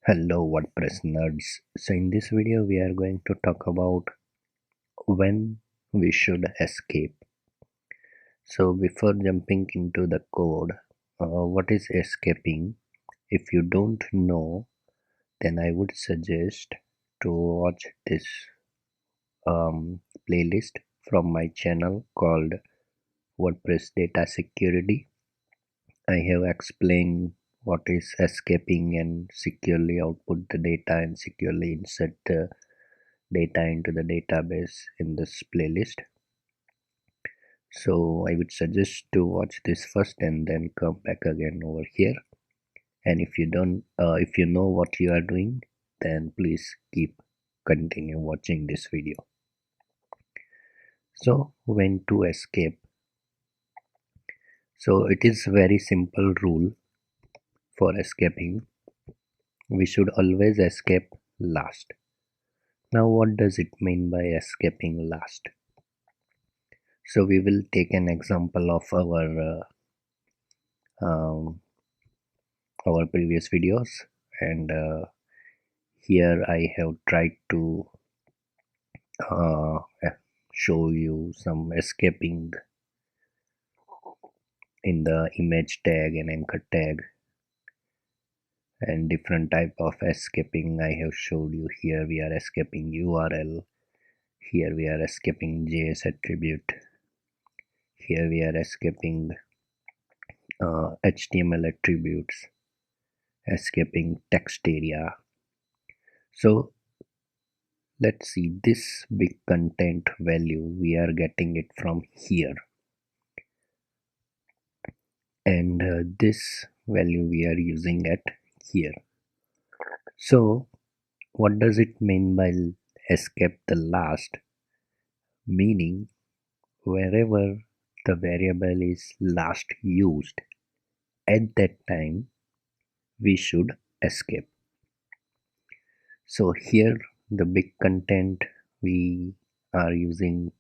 Hello WordPress nerds. So in this video we are going to talk about when we should escape. So before jumping into the code, what is escaping? If you don't know, then I would suggest to watch this playlist from my channel called WordPress Data Security. I have explained what is escaping and securely output the data and securely insert the data into the database in this playlist. So I would suggest to watch this first and then come back again over here. And if you don't if you know what you are doing, then please continue watching this video. So when to escape? So it is very simple rule for escaping. We should always escape last. Now what does it mean by escaping last? So we will take an example of our previous videos, and here I have tried to uh, show you some escaping in the image tag and anchor tag and different type of escaping I have showed you. Here we are escaping URL, here we are escaping JS attribute, here we are escaping HTML attributes, escaping text area. So let's see, this big content value we are getting it from here, and this value we are using at here. So what does it mean by escape the last? Meaning wherever the variable is last used, at that time we should escape. So here the big content we are using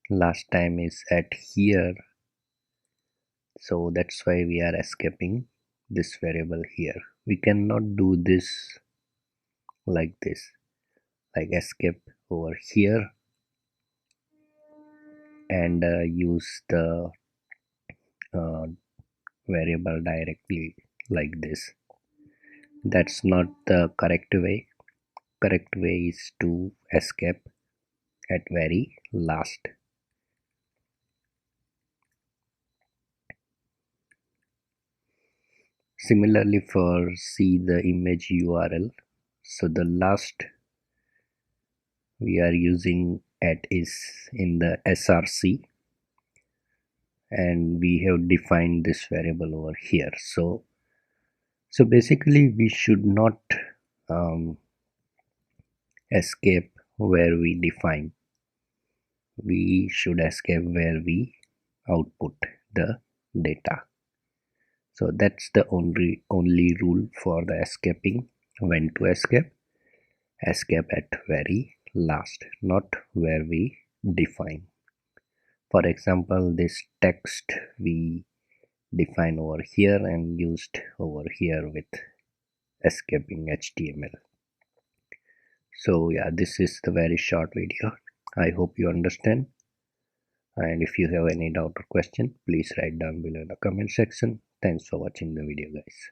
last time is at here, so that's why we are escaping this variable here. We cannot do this like this, like escape over here and use the uh, variable directly like this. That's not the correct way. Correct way is to escape at very last. Similarly for see the image URL, so the last we are using at is in the src, and we have defined this variable over here. So basically we should not escape where we define, we should escape where we output the data. So that's the only rule for the escaping. When to escape at very last, not where we define. For example, this text we define over here and used over here with escaping HTML. So yeah, this is the very short video. I hope you understand, and if you have any doubt or question, please write down below in the comment section. Thanks for watching the video, guys.